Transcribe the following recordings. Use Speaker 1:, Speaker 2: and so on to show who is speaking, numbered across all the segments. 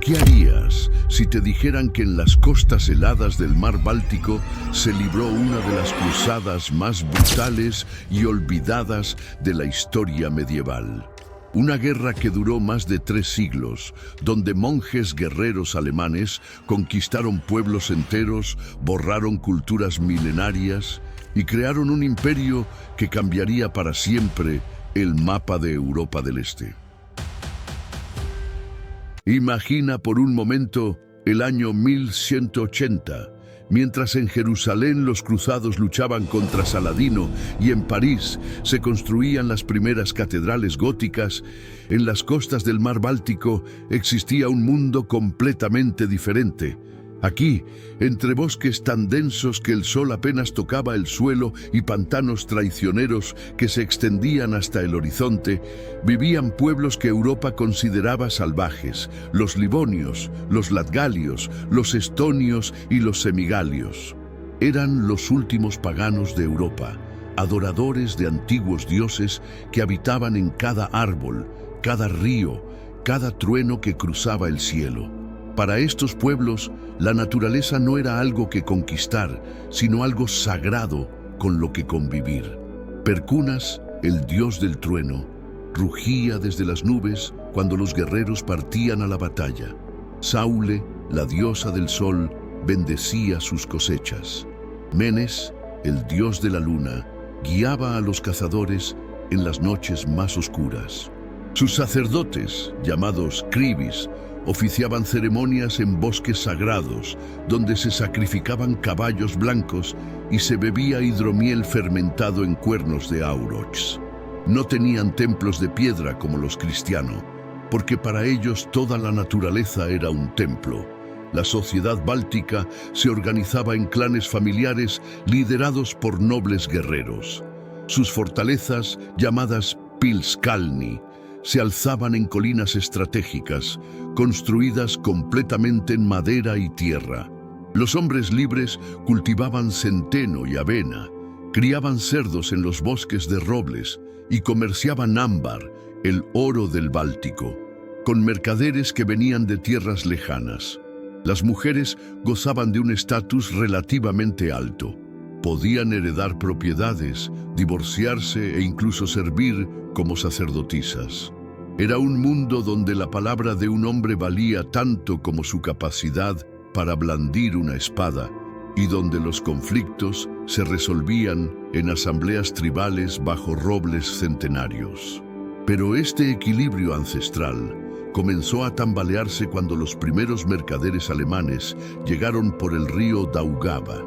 Speaker 1: ¿Qué harías si te dijeran que en las costas heladas del mar Báltico se libró una de las cruzadas más brutales y olvidadas de la historia medieval? Una guerra que duró más de 3 siglos, donde monjes guerreros alemanes conquistaron pueblos enteros, borraron culturas milenarias y crearon un imperio que cambiaría para siempre el mapa de Europa del Este. Imagina por un momento el año 1180, mientras en Jerusalén los cruzados luchaban contra Saladino y en París se construían las primeras catedrales góticas. En las costas del mar Báltico existía un mundo completamente diferente. Aquí, entre bosques tan densos que el sol apenas tocaba el suelo y pantanos traicioneros que se extendían hasta el horizonte, vivían pueblos que Europa consideraba salvajes: los livonios, los latgalios, los estonios y los semigalios. Eran los últimos paganos de Europa, adoradores de antiguos dioses que habitaban en cada árbol, cada río, cada trueno que cruzaba el cielo. Para estos pueblos, la naturaleza no era algo que conquistar, sino algo sagrado con lo que convivir. Percunas, el dios del trueno, rugía desde las nubes cuando los guerreros partían a la batalla. Saule, la diosa del sol, bendecía sus cosechas. Menes, el dios de la luna, guiaba a los cazadores en las noches más oscuras. Sus sacerdotes, llamados cribis, oficiaban ceremonias en bosques sagrados, donde se sacrificaban caballos blancos y se bebía hidromiel fermentado en cuernos de aurochs. No tenían templos de piedra como los cristianos, porque para ellos toda la naturaleza era un templo. La sociedad báltica se organizaba en clanes familiares liderados por nobles guerreros. Sus fortalezas, llamadas Pilskalni, se alzaban en colinas estratégicas, construidas completamente en madera y tierra. Los hombres libres cultivaban centeno y avena, criaban cerdos en los bosques de robles y comerciaban ámbar, el oro del Báltico, con mercaderes que venían de tierras lejanas. Las mujeres gozaban de un estatus relativamente alto. Podían heredar propiedades, divorciarse e incluso servir como sacerdotisas. Era un mundo donde la palabra de un hombre valía tanto como su capacidad para blandir una espada, y donde los conflictos se resolvían en asambleas tribales bajo robles centenarios. Pero este equilibrio ancestral comenzó a tambalearse cuando los primeros mercaderes alemanes llegaron por el río Daugava.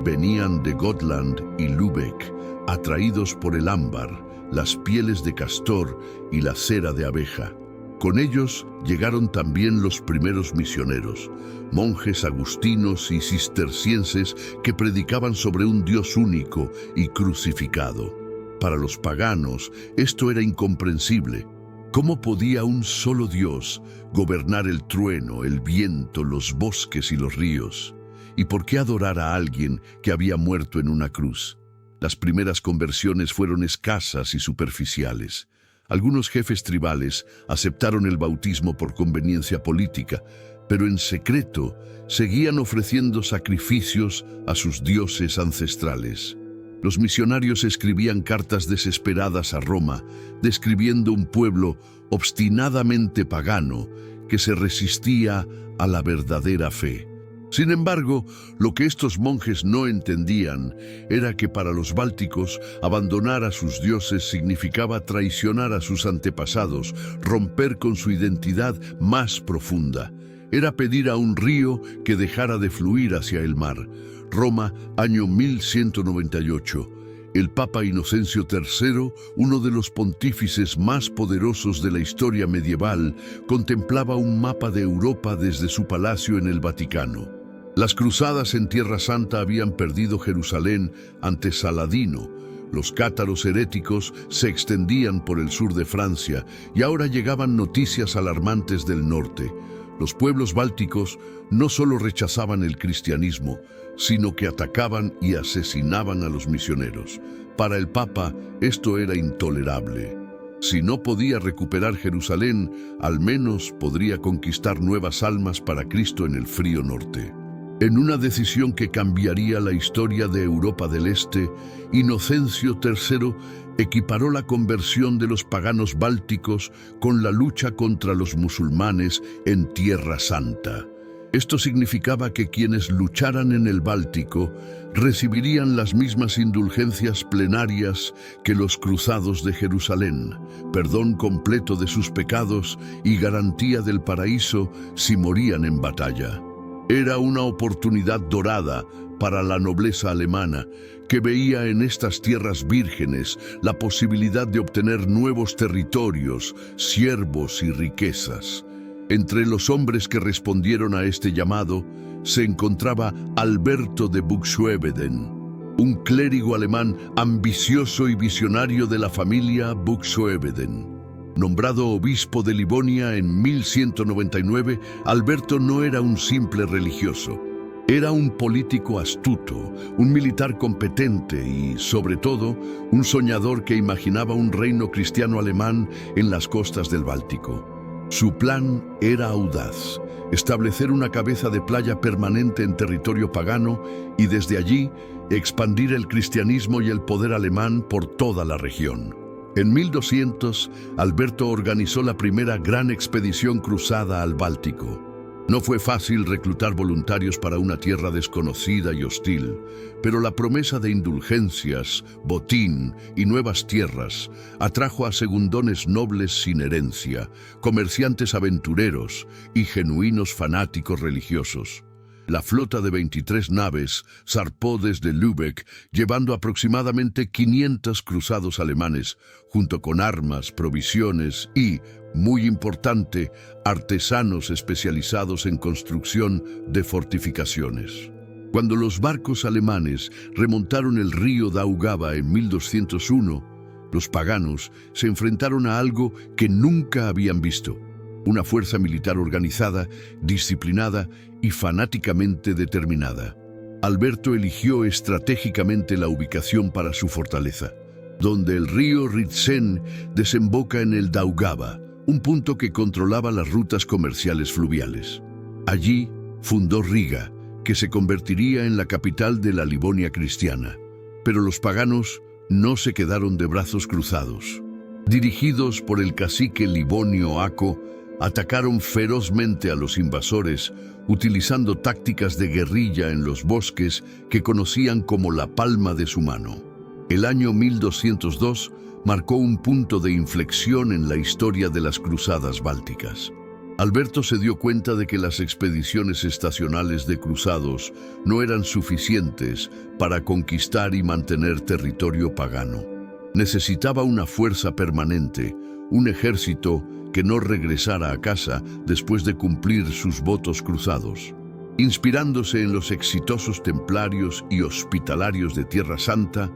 Speaker 1: Venían de Gotland y Lübeck, atraídos por el ámbar, las pieles de castor y la cera de abeja. Con ellos llegaron también los primeros misioneros, monjes agustinos y cistercienses que predicaban sobre un Dios único y crucificado. Para los paganos, esto era incomprensible. ¿Cómo podía un solo Dios gobernar el trueno, el viento, los bosques y los ríos? ¿Y por qué adorar a alguien que había muerto en una cruz? Las primeras conversiones fueron escasas y superficiales. Algunos jefes tribales aceptaron el bautismo por conveniencia política, pero en secreto seguían ofreciendo sacrificios a sus dioses ancestrales. Los misionarios escribían cartas desesperadas a Roma, describiendo un pueblo obstinadamente pagano que se resistía a la verdadera fe. Sin embargo, lo que estos monjes no entendían era que para los bálticos abandonar a sus dioses significaba traicionar a sus antepasados, romper con su identidad más profunda. Era pedir a un río que dejara de fluir hacia el mar. Roma, año 1198. El Papa Inocencio III, uno de los pontífices más poderosos de la historia medieval, contemplaba un mapa de Europa desde su palacio en el Vaticano. Las cruzadas en Tierra Santa habían perdido Jerusalén ante Saladino. Los cátaros heréticos se extendían por el sur de Francia y ahora llegaban noticias alarmantes del norte. Los pueblos bálticos no solo rechazaban el cristianismo, sino que atacaban y asesinaban a los misioneros. Para el Papa, esto era intolerable. Si no podía recuperar Jerusalén, al menos podría conquistar nuevas almas para Cristo en el frío norte. En una decisión que cambiaría la historia de Europa del Este, Inocencio III equiparó la conversión de los paganos bálticos con la lucha contra los musulmanes en Tierra Santa. Esto significaba que quienes lucharan en el Báltico recibirían las mismas indulgencias plenarias que los cruzados de Jerusalén, perdón completo de sus pecados y garantía del paraíso si morían en batalla. Era una oportunidad dorada para la nobleza alemana, que veía en estas tierras vírgenes la posibilidad de obtener nuevos territorios, siervos y riquezas. Entre los hombres que respondieron a este llamado se encontraba Alberto de Buxhoeveden, un clérigo alemán ambicioso y visionario de la familia Buxhoeveden. Nombrado obispo de Livonia en 1199, Alberto no era un simple religioso. Era un político astuto, un militar competente y, sobre todo, un soñador que imaginaba un reino cristiano alemán en las costas del Báltico. Su plan era audaz: establecer una cabeza de playa permanente en territorio pagano y desde allí expandir el cristianismo y el poder alemán por toda la región. En 1200, Alberto organizó la primera gran expedición cruzada al Báltico. No fue fácil reclutar voluntarios para una tierra desconocida y hostil, pero la promesa de indulgencias, botín y nuevas tierras atrajo a segundones nobles sin herencia, comerciantes aventureros y genuinos fanáticos religiosos. La flota de 23 naves zarpó desde Lübeck, llevando aproximadamente 500 cruzados alemanes, junto con armas, provisiones y, muy importante, artesanos especializados en construcción de fortificaciones. Cuando los barcos alemanes remontaron el río Daugava en 1201, los paganos se enfrentaron a algo que nunca habían visto: una fuerza militar organizada, disciplinada y fanáticamente determinada. Alberto eligió estratégicamente la ubicación para su fortaleza, donde el río Ritzen desemboca en el Daugava, un punto que controlaba las rutas comerciales fluviales. Allí fundó Riga, que se convertiría en la capital de la Livonia cristiana. Pero los paganos no se quedaron de brazos cruzados. Dirigidos por el cacique Livonio Aco, atacaron ferozmente a los invasores, utilizando tácticas de guerrilla en los bosques que conocían como la palma de su mano. El año 1202 marcó un punto de inflexión en la historia de las cruzadas bálticas. Alberto se dio cuenta de que las expediciones estacionales de cruzados no eran suficientes para conquistar y mantener territorio pagano. Necesitaba una fuerza permanente, un ejército que no regresara a casa después de cumplir sus votos cruzados. Inspirándose en los exitosos templarios y hospitalarios de Tierra Santa,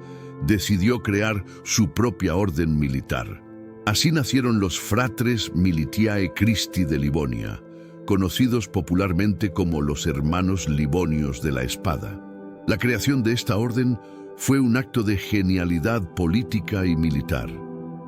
Speaker 1: decidió crear su propia orden militar. Así nacieron los Fratres Militiae Christi de Livonia, conocidos popularmente como los Hermanos Livonios de la Espada. La creación de esta orden fue un acto de genialidad política y militar.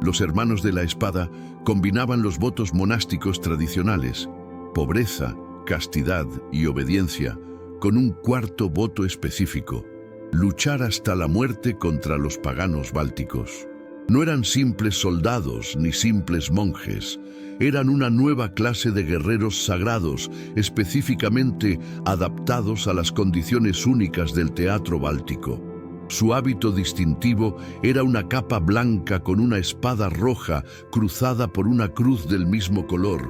Speaker 1: Los Hermanos de la Espada combinaban los votos monásticos tradicionales, pobreza, castidad y obediencia, con un cuarto voto específico: luchar hasta la muerte contra los paganos bálticos. No eran simples soldados ni simples monjes, eran una nueva clase de guerreros sagrados, específicamente adaptados a las condiciones únicas del teatro báltico. Su hábito distintivo era una capa blanca con una espada roja cruzada por una cruz del mismo color,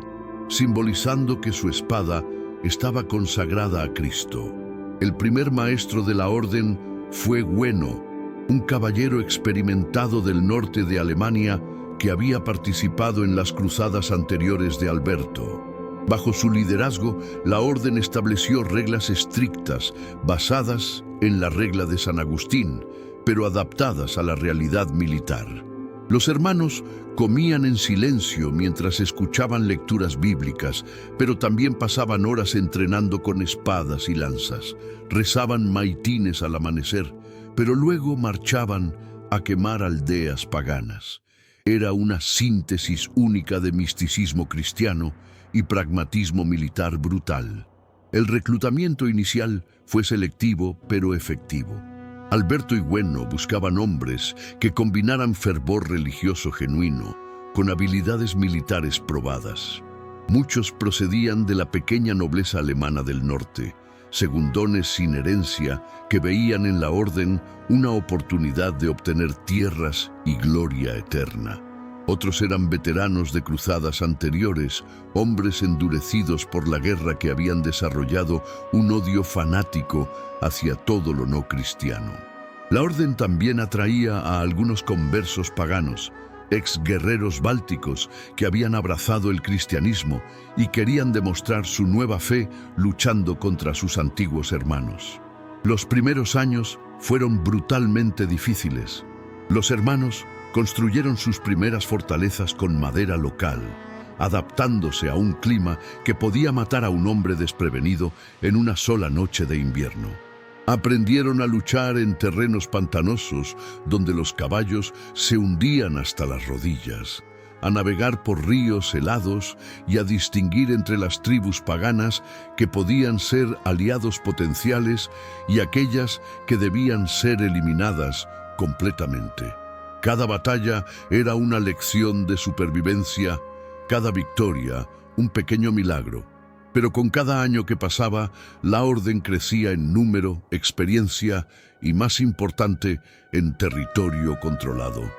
Speaker 1: simbolizando que su espada estaba consagrada a Cristo. El primer maestro de la orden fue Gweno, un caballero experimentado del norte de Alemania que había participado en las cruzadas anteriores de Alberto. Bajo su liderazgo, la orden estableció reglas estrictas basadas en la regla de San Agustín, pero adaptadas a la realidad militar. Los hermanos comían en silencio mientras escuchaban lecturas bíblicas, pero también pasaban horas entrenando con espadas y lanzas. Rezaban maitines al amanecer, pero luego marchaban a quemar aldeas paganas. era una síntesis única de misticismo cristiano y pragmatismo militar brutal. El reclutamiento inicial fue selectivo pero efectivo. Alberto y Bueno buscaban hombres que combinaran fervor religioso genuino con habilidades militares probadas. Muchos procedían de la pequeña nobleza alemana del norte, segundones sin herencia que veían en la orden una oportunidad de obtener tierras y gloria eterna. Otros eran veteranos de cruzadas anteriores, hombres endurecidos por la guerra que habían desarrollado un odio fanático hacia todo lo no cristiano. La orden también atraía a algunos conversos paganos, exguerreros bálticos que habían abrazado el cristianismo y querían demostrar su nueva fe luchando contra sus antiguos hermanos. Los primeros años fueron brutalmente difíciles. Los hermanos construyeron sus primeras fortalezas con madera local, adaptándose a un clima que podía matar a un hombre desprevenido en una sola noche de invierno. Aprendieron a luchar en terrenos pantanosos donde los caballos se hundían hasta las rodillas, a navegar por ríos helados y a distinguir entre las tribus paganas que podían ser aliados potenciales y aquellas que debían ser eliminadas completamente. Cada batalla era una lección de supervivencia, cada victoria un pequeño milagro. Pero con cada año que pasaba, la orden crecía en número, experiencia y, más importante, en territorio controlado.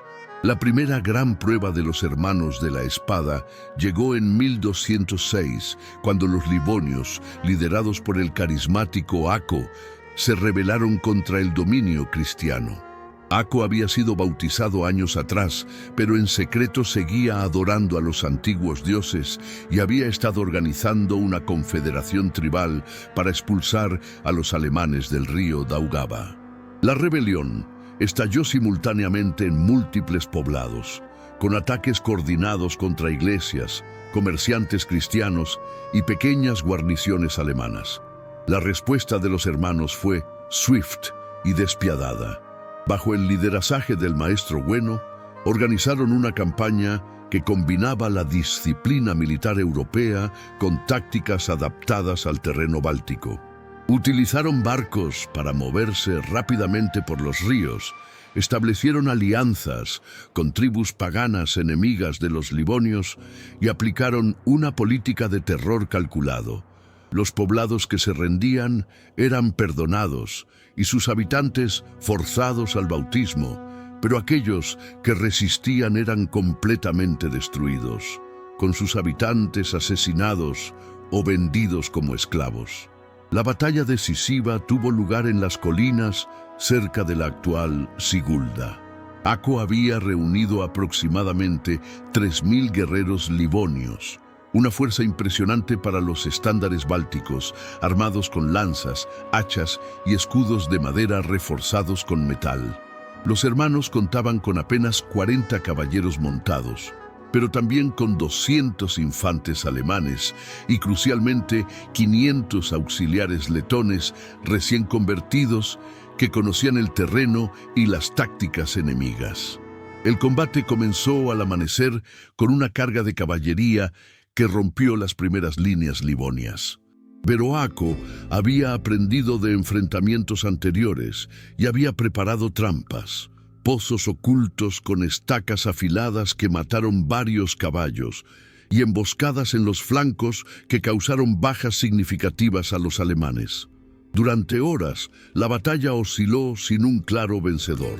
Speaker 1: La primera gran prueba de los hermanos de la espada llegó en 1206, cuando los livonios, liderados por el carismático Aco, se rebelaron contra el dominio cristiano. Aco había sido bautizado años atrás, pero en secreto seguía adorando a los antiguos dioses y había estado organizando una confederación tribal para expulsar a los alemanes del río Daugava. La rebelión estalló simultáneamente en múltiples poblados, con ataques coordinados contra iglesias, comerciantes cristianos y pequeñas guarniciones alemanas. La respuesta de los hermanos fue swift y despiadada. Bajo el lideraje del maestro Bueno, organizaron una campaña que combinaba la disciplina militar europea con tácticas adaptadas al terreno báltico. Utilizaron barcos para moverse rápidamente por los ríos, establecieron alianzas con tribus paganas enemigas de los livonios y aplicaron una política de terror calculado. Los poblados que se rendían eran perdonados y sus habitantes forzados al bautismo, pero aquellos que resistían eran completamente destruidos, con sus habitantes asesinados o vendidos como esclavos. La batalla decisiva tuvo lugar en las colinas cerca de la actual Sigulda. Aco había reunido aproximadamente 3.000 guerreros livonios, una fuerza impresionante para los estándares bálticos, armados con lanzas, hachas y escudos de madera reforzados con metal. Los hermanos contaban con apenas 40 caballeros montados, pero también con 200 infantes alemanes y, crucialmente, 500 auxiliares letones recién convertidos que conocían el terreno y las tácticas enemigas. El combate comenzó al amanecer con una carga de caballería que rompió las primeras líneas livonias. Pero Aco había aprendido de enfrentamientos anteriores y había preparado trampas, pozos ocultos con estacas afiladas que mataron varios caballos y emboscadas en los flancos que causaron bajas significativas a los alemanes. Durante horas, la batalla osciló sin un claro vencedor.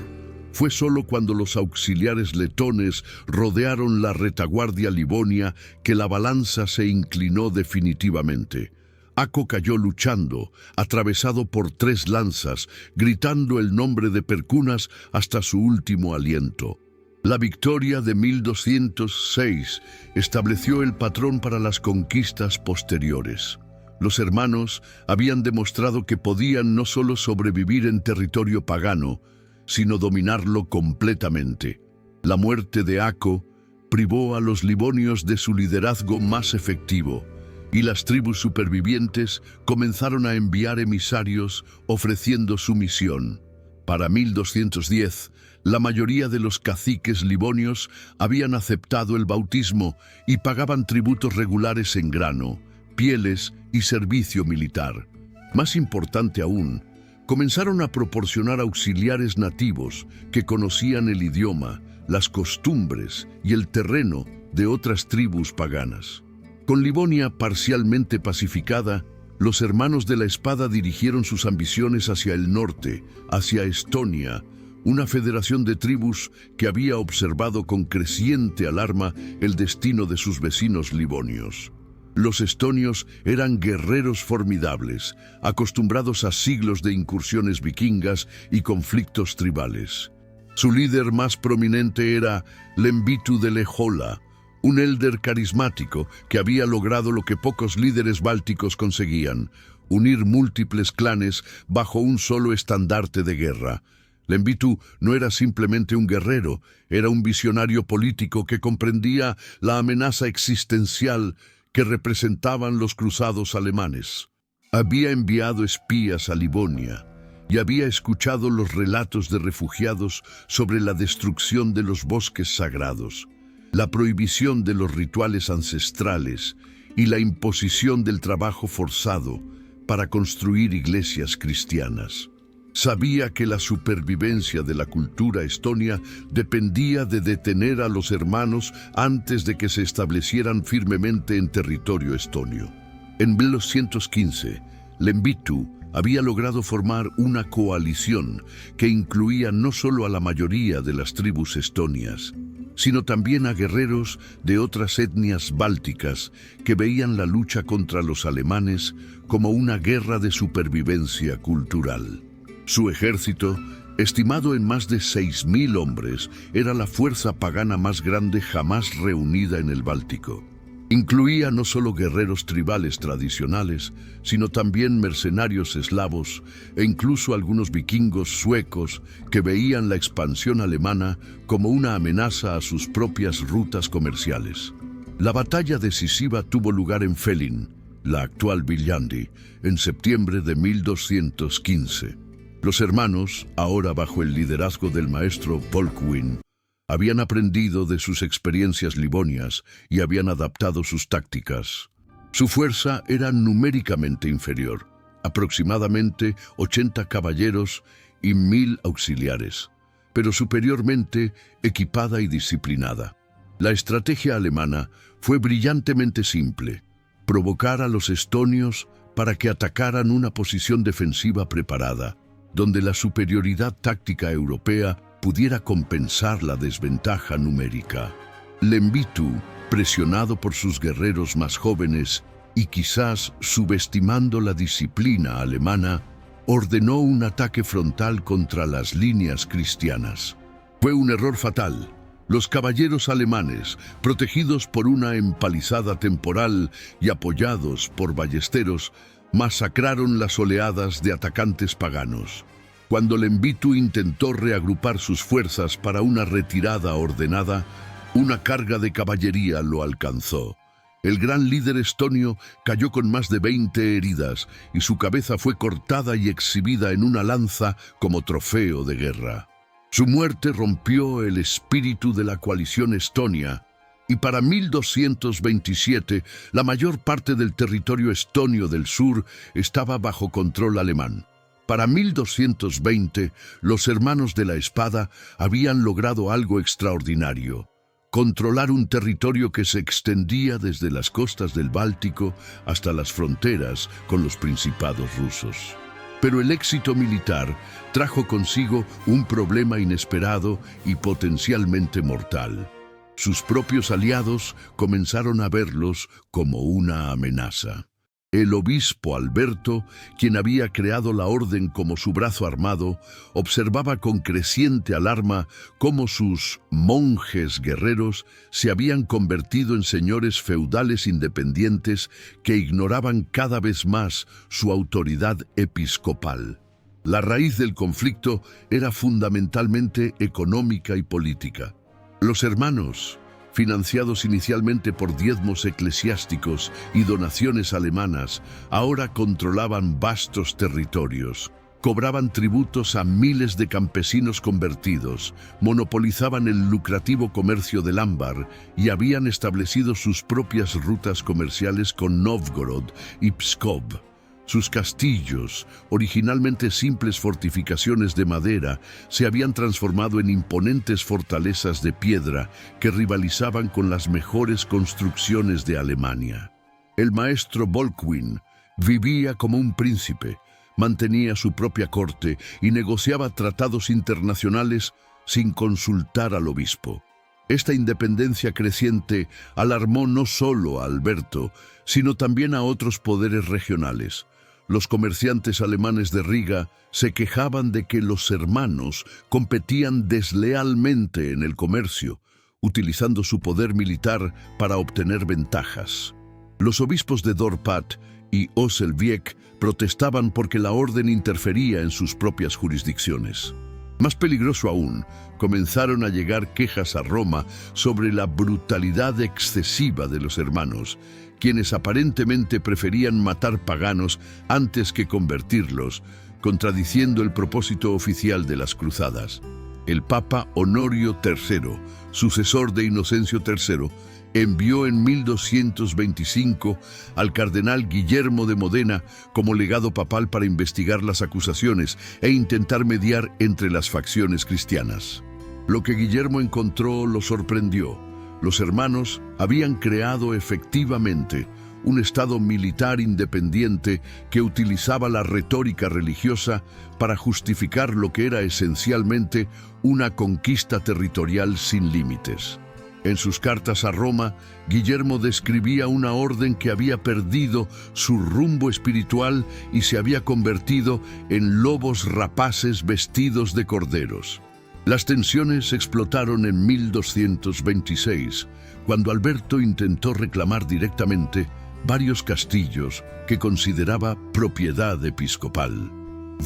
Speaker 1: Fue solo cuando los auxiliares letones rodearon la retaguardia livonia que la balanza se inclinó definitivamente. Aco cayó luchando, atravesado por 3 lanzas, gritando el nombre de Percunas hasta su último aliento. La victoria de 1206 estableció el patrón para las conquistas posteriores. Los hermanos habían demostrado que podían no solo sobrevivir en territorio pagano, sino dominarlo completamente. La muerte de Aco privó a los livonios de su liderazgo más efectivo, y las tribus supervivientes comenzaron a enviar emisarios ofreciendo sumisión. Para 1210, La mayoría de los caciques livonios habían aceptado el bautismo y pagaban tributos regulares en grano, pieles y servicio militar. Más importante aún, comenzaron a proporcionar auxiliares nativos que conocían el idioma, las costumbres y el terreno de otras tribus paganas. Con Livonia parcialmente pacificada, los hermanos de la espada dirigieron sus ambiciones hacia el norte, hacia Estonia, una federación de tribus que había observado con creciente alarma el destino de sus vecinos livonios. Los estonios eran guerreros formidables, acostumbrados a siglos de incursiones vikingas y conflictos tribales. Su líder más prominente era Lembitu de Lejola, un élder carismático que había logrado lo que pocos líderes bálticos conseguían: unir múltiples clanes bajo un solo estandarte de guerra. Lembitu no era simplemente un guerrero, era un visionario político que comprendía la amenaza existencial que representaban los cruzados alemanes. Había enviado espías a Livonia y había escuchado los relatos de refugiados sobre la destrucción de los bosques sagrados, la prohibición de los rituales ancestrales y la imposición del trabajo forzado para construir iglesias cristianas. Sabía que la supervivencia de la cultura estonia dependía de detener a los hermanos antes de que se establecieran firmemente en territorio estonio. En 1215, Lembitu había logrado formar una coalición que incluía no solo a la mayoría de las tribus estonias, sino también a guerreros de otras etnias bálticas que veían la lucha contra los alemanes como una guerra de supervivencia cultural. Su ejército, estimado en más de 6.000 hombres, era la fuerza pagana más grande jamás reunida en el Báltico. Incluía no solo guerreros tribales tradicionales, sino también mercenarios eslavos e incluso algunos vikingos suecos que veían la expansión alemana como una amenaza a sus propias rutas comerciales. La batalla decisiva tuvo lugar en Fellin, la actual Viljandi, en septiembre de 1215. Los hermanos, ahora bajo el liderazgo del maestro Volkwin, habían aprendido de sus experiencias livonias y habían adaptado sus tácticas. Su fuerza era numéricamente inferior, aproximadamente 80 caballeros y 1.000 auxiliares, pero superiormente equipada y disciplinada. La estrategia alemana fue brillantemente simple: provocar a los estonios para que atacaran una posición defensiva preparada, donde la superioridad táctica europea pudiera compensar la desventaja numérica. Lembitu, presionado por sus guerreros más jóvenes y quizás subestimando la disciplina alemana, ordenó un ataque frontal contra las líneas cristianas. Fue un error fatal. Los caballeros alemanes, protegidos por una empalizada temporal y apoyados por ballesteros, masacraron las oleadas de atacantes paganos. Cuando Lembitu intentó reagrupar sus fuerzas para una retirada ordenada, una carga de caballería lo alcanzó. El gran líder estonio cayó con más de 20 heridas y su cabeza fue cortada y exhibida en una lanza como trofeo de guerra. Su muerte rompió el espíritu de la coalición estonia, y para 1227 la mayor parte del territorio estonio del sur estaba bajo control alemán. Para 1220, los hermanos de la espada habían logrado algo extraordinario: controlar un territorio que se extendía desde las costas del Báltico hasta las fronteras con los principados rusos. Pero el éxito militar trajo consigo un problema inesperado y potencialmente mortal. Sus propios aliados comenzaron a verlos como una amenaza. El obispo Alberto, quien había creado la orden como su brazo armado, observaba con creciente alarma cómo sus monjes guerreros se habían convertido en señores feudales independientes que ignoraban cada vez más su autoridad episcopal. La raíz del conflicto era fundamentalmente económica y política. Los hermanos, financiados inicialmente por diezmos eclesiásticos y donaciones alemanas, ahora controlaban vastos territorios. cobraban tributos a miles de campesinos convertidos, monopolizaban el lucrativo comercio del ámbar y habían establecido sus propias rutas comerciales con Novgorod y Pskov. Sus castillos, originalmente simples fortificaciones de madera, se habían transformado en imponentes fortalezas de piedra que rivalizaban con las mejores construcciones de Alemania. El maestro Volkwin vivía como un príncipe, mantenía su propia corte y negociaba tratados internacionales sin consultar al obispo. Esta independencia creciente alarmó no solo a Alberto, sino también a otros poderes regionales. Los comerciantes alemanes de Riga se quejaban de que los hermanos competían deslealmente en el comercio, utilizando su poder militar para obtener ventajas. Los obispos de Dorpat y Osselvieck protestaban porque la orden interfería en sus propias jurisdicciones. Más peligroso aún, comenzaron a llegar quejas a Roma sobre la brutalidad excesiva de los hermanos, quienes aparentemente preferían matar paganos antes que convertirlos, contradiciendo el propósito oficial de las cruzadas. El Papa Honorio III, sucesor de Inocencio III, envió en 1225 al cardenal Guillermo de Modena como legado papal para investigar las acusaciones e intentar mediar entre las facciones cristianas. Lo que Guillermo encontró lo sorprendió. Los hermanos habían creado efectivamente un estado militar independiente que utilizaba la retórica religiosa para justificar lo que era esencialmente una conquista territorial sin límites. En sus cartas a Roma, Guillermo describía una orden que había perdido su rumbo espiritual y se había convertido en lobos rapaces vestidos de corderos. Las tensiones explotaron en 1226, cuando Alberto intentó reclamar directamente varios castillos que consideraba propiedad episcopal.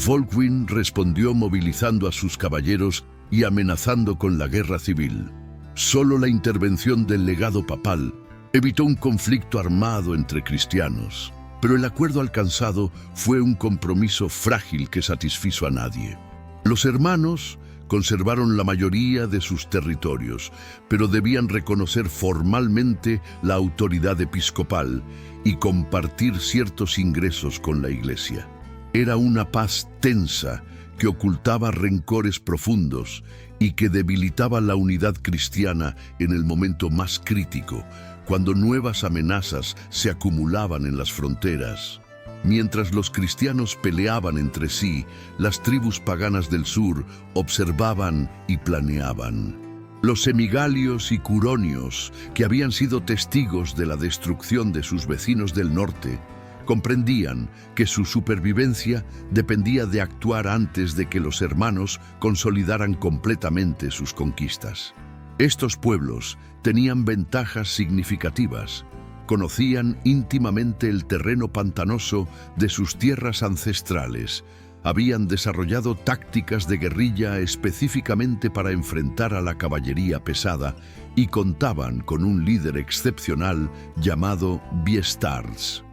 Speaker 1: Volkwin respondió movilizando a sus caballeros y amenazando con la guerra civil. Solo la intervención del legado papal evitó un conflicto armado entre cristianos, pero el acuerdo alcanzado fue un compromiso frágil que satisfizo a nadie. Los hermanos conservaron la mayoría de sus territorios, pero debían reconocer formalmente la autoridad episcopal y compartir ciertos ingresos con la Iglesia. Era una paz tensa que ocultaba rencores profundos y que debilitaba la unidad cristiana en el momento más crítico, cuando nuevas amenazas se acumulaban en las fronteras. Mientras los cristianos peleaban entre sí, las tribus paganas del sur observaban y planeaban. Los semigalios y curonios, que habían sido testigos de la destrucción de sus vecinos del norte, comprendían que su supervivencia dependía de actuar antes de que los hermanos consolidaran completamente sus conquistas. Estos pueblos tenían ventajas significativas. Conocían íntimamente el terreno pantanoso de sus tierras ancestrales. Habían desarrollado tácticas de guerrilla específicamente para enfrentar a la caballería pesada y contaban con un líder excepcional llamado Biestars.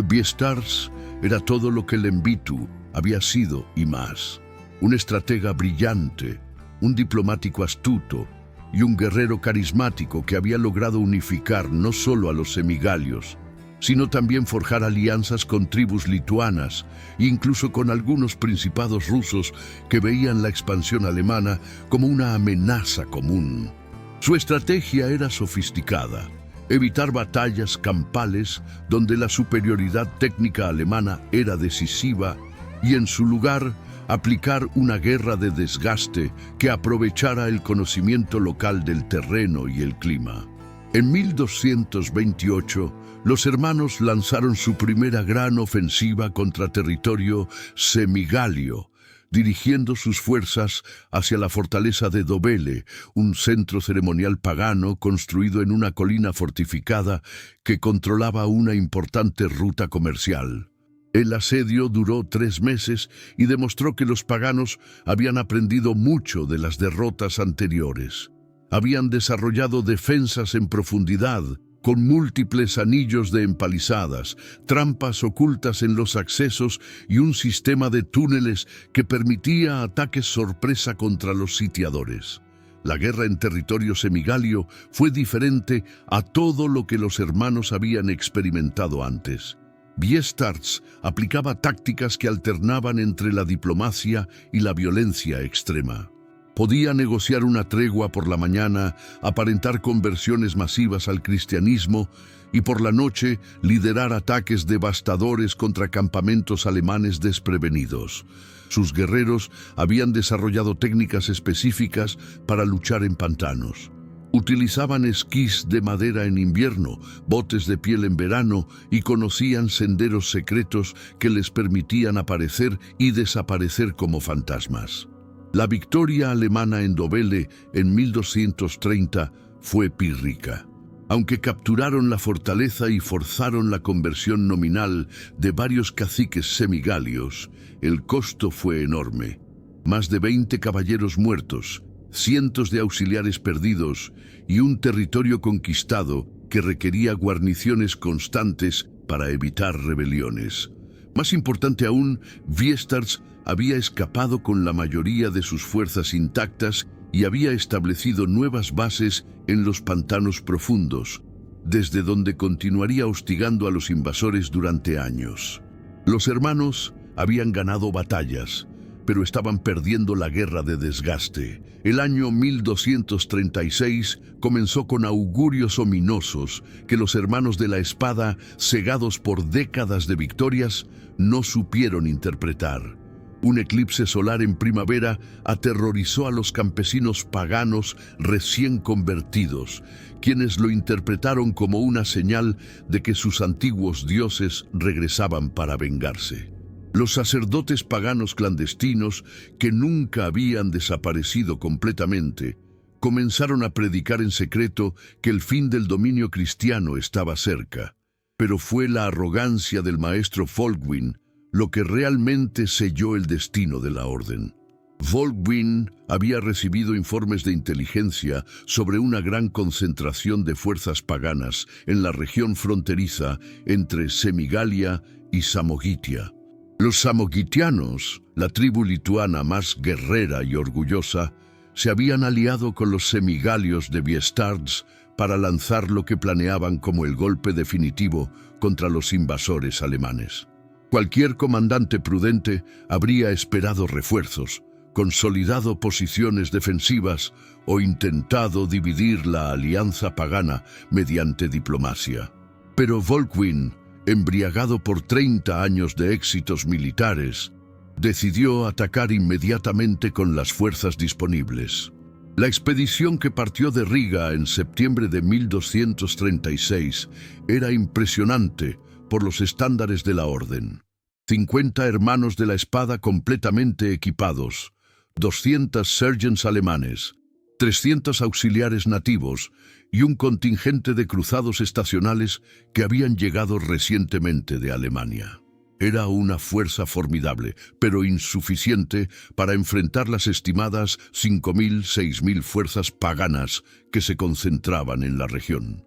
Speaker 1: Biestars era todo lo que Lembitu había sido y más. Un estratega brillante, un diplomático astuto y un guerrero carismático que había logrado unificar no solo a los semigalios, sino también forjar alianzas con tribus lituanas e incluso con algunos principados rusos que veían la expansión alemana como una amenaza común. Su estrategia era sofisticada: evitar batallas campales donde la superioridad técnica alemana era decisiva y, en su lugar, aplicar una guerra de desgaste que aprovechara el conocimiento local del terreno y el clima. En 1228, los hermanos lanzaron su primera gran ofensiva contra territorio semigalio, dirigiendo sus fuerzas hacia la fortaleza de Dobele, un centro ceremonial pagano construido en una colina fortificada que controlaba una importante ruta comercial. El asedio duró 3 meses y demostró que los paganos habían aprendido mucho de las derrotas anteriores. Habían desarrollado defensas en profundidad con múltiples anillos de empalizadas, trampas ocultas en los accesos y un sistema de túneles que permitía ataques sorpresa contra los sitiadores. La guerra en territorio semigalio fue diferente a todo lo que los hermanos habían experimentado antes. Viestarts aplicaba tácticas que alternaban entre la diplomacia y la violencia extrema. Podía negociar una tregua por la mañana, aparentar conversiones masivas al cristianismo y por la noche liderar ataques devastadores contra campamentos alemanes desprevenidos. Sus guerreros habían desarrollado técnicas específicas para luchar en pantanos. Utilizaban esquís de madera en invierno, botes de piel en verano y conocían senderos secretos que les permitían aparecer y desaparecer como fantasmas. La victoria alemana en Dobele en 1230 fue pírrica. Aunque capturaron la fortaleza y forzaron la conversión nominal de varios caciques semigalios, el costo fue enorme. Más de 20 caballeros muertos, cientos de auxiliares perdidos y un territorio conquistado que requería guarniciones constantes para evitar rebeliones. Más importante aún, Viestarts había escapado con la mayoría de sus fuerzas intactas y había establecido nuevas bases en los pantanos profundos, desde donde continuaría hostigando a los invasores durante años. Los hermanos habían ganado batallas, pero estaban perdiendo la guerra de desgaste. El año 1236 comenzó con augurios ominosos que los hermanos de la espada, cegados por décadas de victorias, no supieron interpretar. Un eclipse solar en primavera aterrorizó a los campesinos paganos recién convertidos, quienes lo interpretaron como una señal de que sus antiguos dioses regresaban para vengarse. Los sacerdotes paganos clandestinos, que nunca habían desaparecido completamente, comenzaron a predicar en secreto que el fin del dominio cristiano estaba cerca. Pero fue la arrogancia del maestro Volkwin lo que realmente selló el destino de la orden. Volkwin había recibido informes de inteligencia sobre una gran concentración de fuerzas paganas en la región fronteriza entre Semigalia y Samogitia. Los samogitianos, la tribu lituana más guerrera y orgullosa, se habían aliado con los semigalios de Viestarts para lanzar lo que planeaban como el golpe definitivo contra los invasores alemanes. Cualquier comandante prudente habría esperado refuerzos, consolidado posiciones defensivas o intentado dividir la alianza pagana mediante diplomacia. Pero Volkwin, embriagado por 30 años de éxitos militares, decidió atacar inmediatamente con las fuerzas disponibles. La expedición que partió de Riga en septiembre de 1236 era impresionante por los estándares de la orden. 50 hermanos de la espada completamente equipados, 200 sergeants alemanes, 300 auxiliares nativos y un contingente de cruzados estacionales que habían llegado recientemente de Alemania. Era una fuerza formidable, pero insuficiente para enfrentar las estimadas 5.000, 6.000 fuerzas paganas que se concentraban en la región.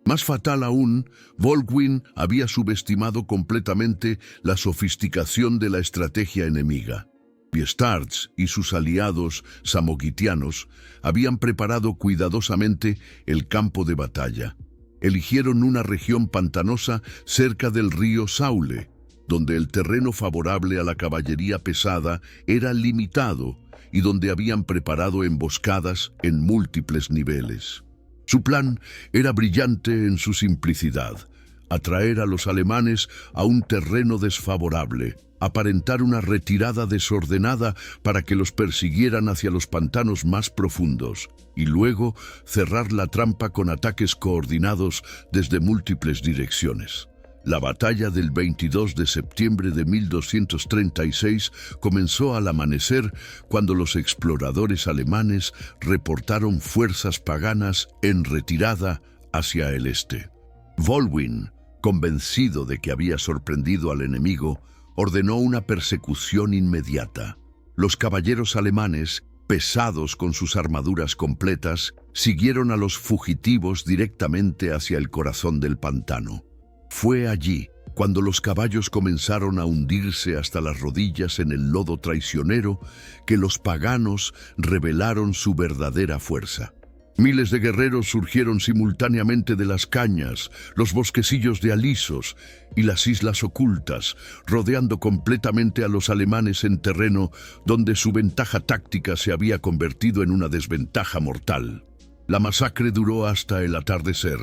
Speaker 1: Más fatal aún, Volkwin había subestimado completamente la sofisticación de la estrategia enemiga. Viestarts y sus aliados samogitianos habían preparado cuidadosamente el campo de batalla. Eligieron una región pantanosa cerca del río Saule, donde el terreno favorable a la caballería pesada era limitado y donde habían preparado emboscadas en múltiples niveles. Su plan era brillante en su simplicidad: atraer a los alemanes a un terreno desfavorable, aparentar una retirada desordenada para que los persiguieran hacia los pantanos más profundos, y luego cerrar la trampa con ataques coordinados desde múltiples direcciones. La batalla del 22 de septiembre de 1236 comenzó al amanecer cuando los exploradores alemanes reportaron fuerzas paganas en retirada hacia el este. Volkwin, convencido de que había sorprendido al enemigo, ordenó una persecución inmediata. Los caballeros alemanes, pesados con sus armaduras completas, Siguieron a los fugitivos directamente hacia el corazón del pantano. Fue allí cuando los caballos comenzaron a hundirse hasta las rodillas en el lodo traicionero que los paganos revelaron su verdadera fuerza. Miles de guerreros surgieron simultáneamente de las cañas, los bosquecillos de alisos y las islas ocultas, rodeando completamente a los alemanes en terreno donde su ventaja táctica se había convertido en una desventaja mortal. La masacre duró hasta el atardecer.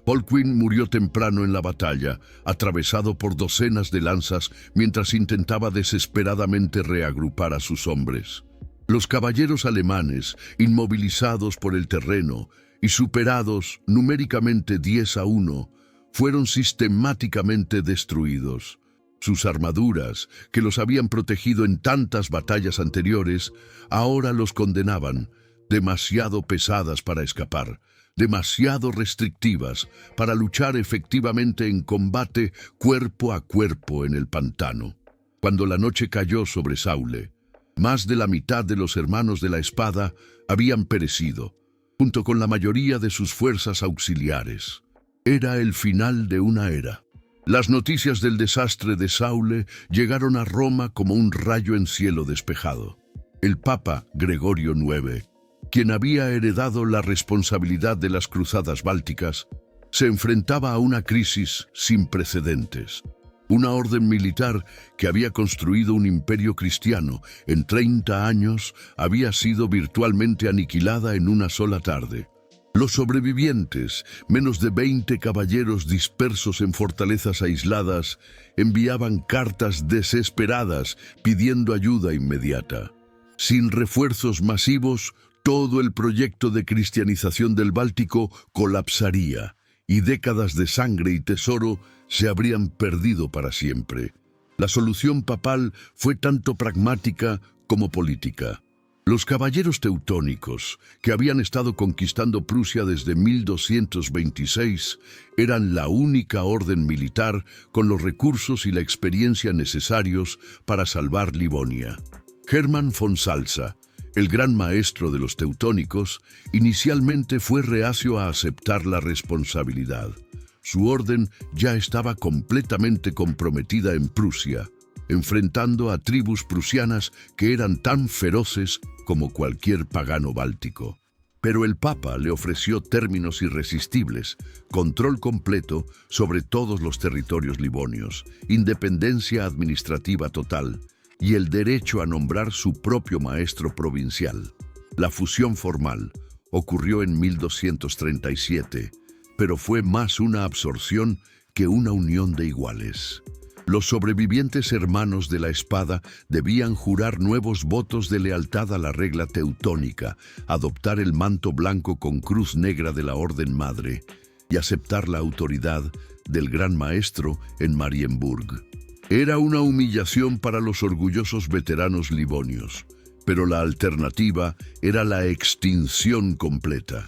Speaker 1: Holguín murió temprano en la batalla, atravesado por docenas de lanzas mientras intentaba desesperadamente reagrupar a sus hombres. Los caballeros alemanes, inmovilizados por el terreno y superados numéricamente 10-1, fueron sistemáticamente destruidos. Sus armaduras, que los habían protegido en tantas batallas anteriores, ahora los condenaban, demasiado pesadas para escapar, demasiado restrictivas para luchar efectivamente en combate cuerpo a cuerpo en el pantano. Cuando la noche cayó sobre Saule, más de la mitad de los hermanos de la espada habían perecido, junto con la mayoría de sus fuerzas auxiliares. Era el final de una era. Las noticias del desastre de Saule llegaron a Roma como un rayo en cielo despejado. El Papa Gregorio IX, quien había heredado la responsabilidad de las cruzadas bálticas, se enfrentaba a una crisis sin precedentes. Una orden militar que había construido un imperio cristiano en 30 años había sido virtualmente aniquilada en una sola tarde. Los sobrevivientes, menos de 20 caballeros dispersos en fortalezas aisladas, enviaban cartas desesperadas pidiendo ayuda inmediata. Sin refuerzos masivos, todo el proyecto de cristianización del Báltico colapsaría y décadas de sangre y tesoro se habrían perdido para siempre. La solución papal fue tanto pragmática como política. Los caballeros teutónicos, que habían estado conquistando Prusia desde 1226, eran la única orden militar con los recursos y la experiencia necesarios para salvar Livonia. Hermann von Salza, el gran maestro de los teutónicos, inicialmente fue reacio a aceptar la responsabilidad. Su orden ya estaba completamente comprometida en Prusia, enfrentando a tribus prusianas que eran tan feroces como cualquier pagano báltico. Pero el Papa le ofreció términos irresistibles, control completo sobre todos los territorios livonios, independencia administrativa total y el derecho a nombrar su propio maestro provincial. La fusión formal ocurrió en 1237, pero fue más una absorción que una unión de iguales. Los sobrevivientes hermanos de la espada debían jurar nuevos votos de lealtad a la regla teutónica, adoptar el manto blanco con cruz negra de la Orden Madre y aceptar la autoridad del Gran Maestro en Marienburg. Era una humillación para los orgullosos veteranos livonios, pero la alternativa era la extinción completa.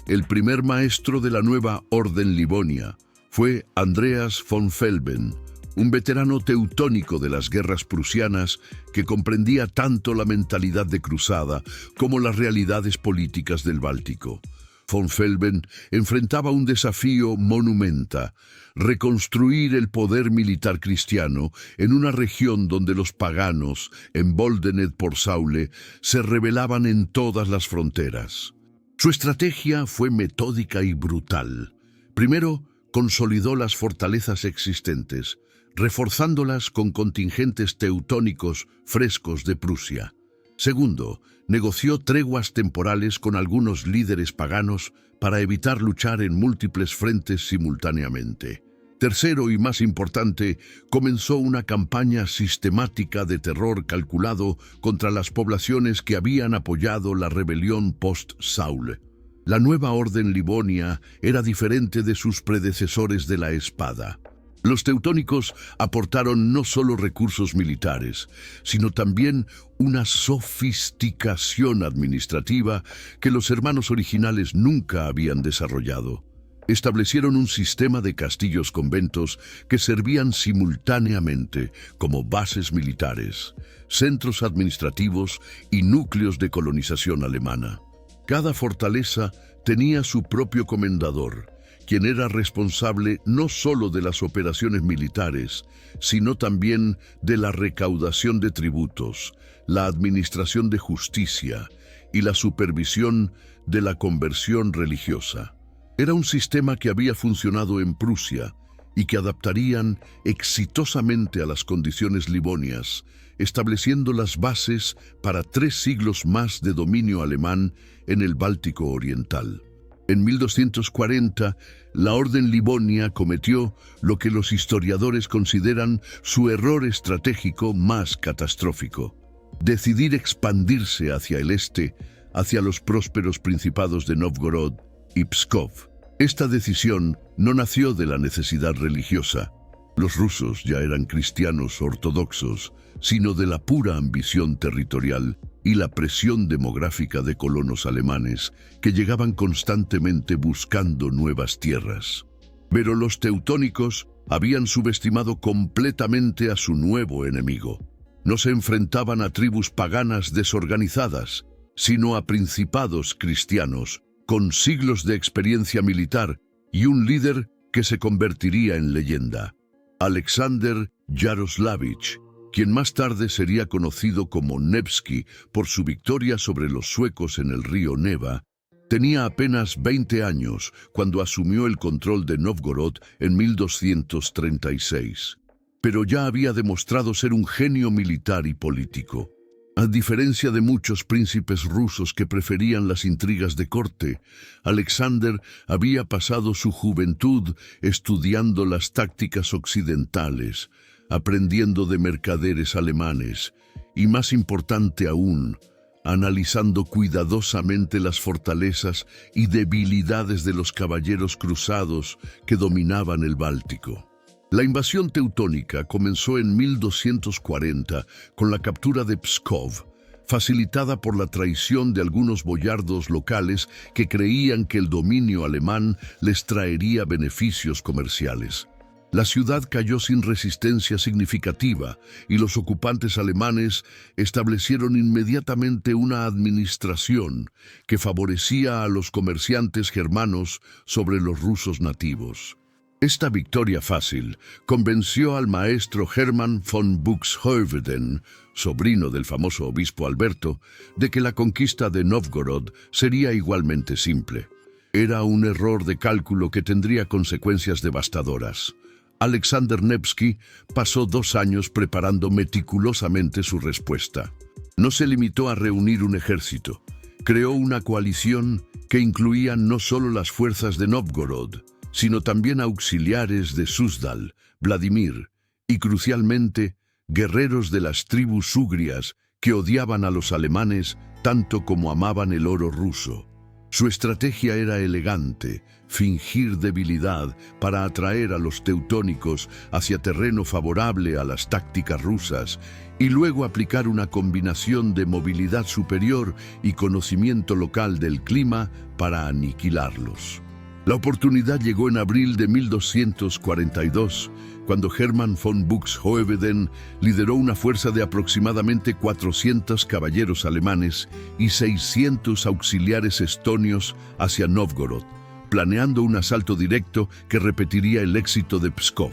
Speaker 1: El primer maestro de la nueva Orden Livonia fue Andreas von Felben, un veterano teutónico de las guerras prusianas que comprendía tanto la mentalidad de cruzada como las realidades políticas del Báltico. Von Felben enfrentaba un desafío monumenta: reconstruir el poder militar cristiano en una región donde los paganos, emboldened por Saule, se rebelaban en todas las fronteras. Su estrategia fue metódica y brutal. Primero, consolidó las fortalezas existentes, reforzándolas con contingentes teutónicos frescos de Prusia. Segundo, negoció treguas temporales con algunos líderes paganos para evitar luchar en múltiples frentes simultáneamente. Tercero y más importante, comenzó una campaña sistemática de terror calculado contra las poblaciones que habían apoyado la rebelión post-Saule. La nueva orden Livonia era diferente de sus predecesores de la espada. Los teutónicos aportaron no solo recursos militares, sino también una sofisticación administrativa que los hermanos originales nunca habían desarrollado. Establecieron un sistema de castillos-conventos que servían simultáneamente como bases militares, centros administrativos y núcleos de colonización alemana. Cada fortaleza tenía su propio comendador, quien era responsable no solo de las operaciones militares, sino también de la recaudación de tributos, la administración de justicia y la supervisión de la conversión religiosa. Era un sistema que había funcionado en Prusia y que adaptarían exitosamente a las condiciones livonias, estableciendo las bases para 3 siglos más de dominio alemán en el Báltico Oriental. En 1240, la Orden Livonia cometió lo que los historiadores consideran su error estratégico más catastrófico: decidir expandirse hacia el este, hacia los prósperos principados de Novgorod y Pskov. Esta decisión no nació de la necesidad religiosa. Los rusos ya eran cristianos ortodoxos, sino de la pura ambición territorial y la presión demográfica de colonos alemanes que llegaban constantemente buscando nuevas tierras. Pero los teutónicos habían subestimado completamente a su nuevo enemigo. No se enfrentaban a tribus paganas desorganizadas, sino a principados cristianos con siglos de experiencia militar y un líder que se convertiría en leyenda: Alexander Yaroslavich, quien más tarde sería conocido como Nevsky por su victoria sobre los suecos en el río Neva. Tenía apenas 20 años cuando asumió el control de Novgorod en 1236, pero ya había demostrado ser un genio militar y político. A diferencia de muchos príncipes rusos que preferían las intrigas de corte, Alexander había pasado su juventud estudiando las tácticas occidentales, aprendiendo de mercaderes alemanes y, más importante aún, analizando cuidadosamente las fortalezas y debilidades de los caballeros cruzados que dominaban el Báltico. La invasión teutónica comenzó en 1240 con la captura de Pskov, facilitada por la traición de algunos boyardos locales que creían que el dominio alemán les traería beneficios comerciales. La ciudad cayó sin resistencia significativa y los ocupantes alemanes establecieron inmediatamente una administración que favorecía a los comerciantes germanos sobre los rusos nativos. Esta victoria fácil convenció al maestro Hermann von Buxhoeveden, sobrino del famoso obispo Alberto, de que la conquista de Novgorod sería igualmente simple. Era un error de cálculo que tendría consecuencias devastadoras. Alexander Nevsky pasó 2 años preparando meticulosamente su respuesta. No se limitó a reunir un ejército. Creó una coalición que incluía no solo las fuerzas de Novgorod, sino también auxiliares de Suzdal, Vladimir y, crucialmente, guerreros de las tribus ugrias que odiaban a los alemanes tanto como amaban el oro ruso. Su estrategia era elegante: fingir debilidad para atraer a los teutónicos hacia terreno favorable a las tácticas rusas y luego aplicar una combinación de movilidad superior y conocimiento local del clima para aniquilarlos. La oportunidad llegó en abril de 1242, cuando Hermann von Buxhoeveden lideró una fuerza de aproximadamente 400 caballeros alemanes y 600 auxiliares estonios hacia Novgorod, planeando un asalto directo que repetiría el éxito de Pskov.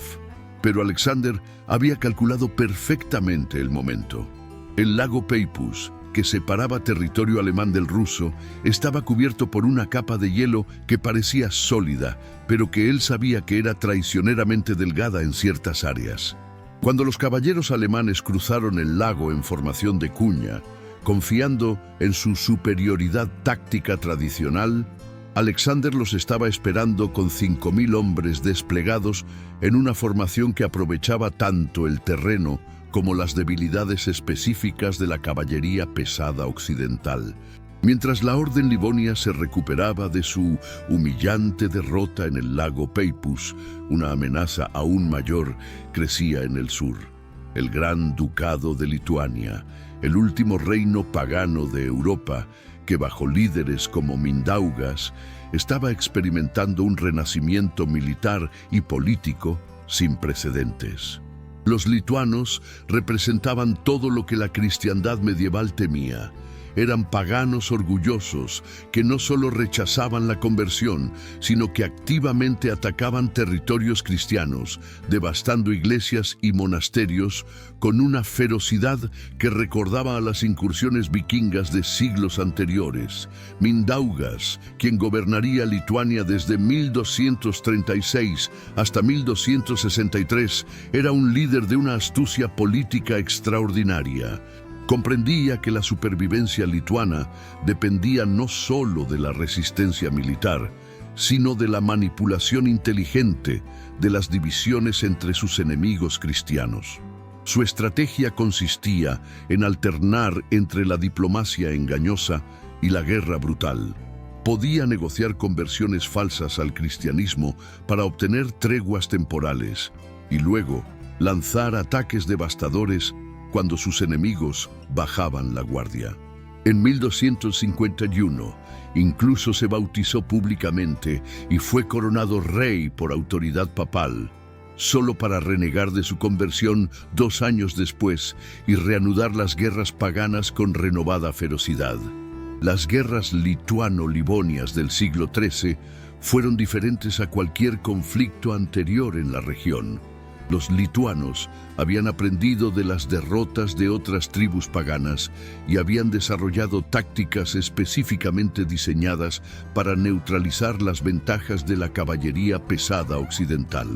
Speaker 1: Pero Alexander había calculado perfectamente el momento. El lago Peipus, que separaba territorio alemán del ruso, estaba cubierto por una capa de hielo que parecía sólida, pero que él sabía que era traicioneramente delgada en ciertas áreas. Cuando los caballeros alemanes cruzaron el lago en formación de cuña, confiando en su superioridad táctica tradicional, Alexander los estaba esperando con 5.000 hombres desplegados en una formación que aprovechaba tanto el terreno como las debilidades específicas de la caballería pesada occidental. Mientras la Orden Livonia se recuperaba de su humillante derrota en el lago Peipus, una amenaza aún mayor crecía en el sur. El Gran Ducado de Lituania, el último reino pagano de Europa, que bajo líderes como Mindaugas estaba experimentando un renacimiento militar y político sin precedentes. Los lituanos representaban todo lo que la cristiandad medieval temía: eran paganos orgullosos que no solo rechazaban la conversión, sino que activamente atacaban territorios cristianos, devastando iglesias y monasterios con una ferocidad que recordaba a las incursiones vikingas de siglos anteriores. Mindaugas, quien gobernaría Lituania desde 1236 hasta 1263, era un líder de una astucia política extraordinaria. Comprendía que la supervivencia lituana dependía no solo de la resistencia militar, sino de la manipulación inteligente de las divisiones entre sus enemigos cristianos. Su estrategia consistía en alternar entre la diplomacia engañosa y la guerra brutal. Podía negociar conversiones falsas al cristianismo para obtener treguas temporales y luego lanzar ataques devastadores cuando sus enemigos bajaban la guardia. En 1251, incluso se bautizó públicamente y fue coronado rey por autoridad papal, solo para renegar de su conversión 2 años después y reanudar las guerras paganas con renovada ferocidad. Las guerras lituano-livonias del siglo XIII fueron diferentes a cualquier conflicto anterior en la región. Los lituanos habían aprendido de las derrotas de otras tribus paganas y habían desarrollado tácticas específicamente diseñadas para neutralizar las ventajas de la caballería pesada occidental.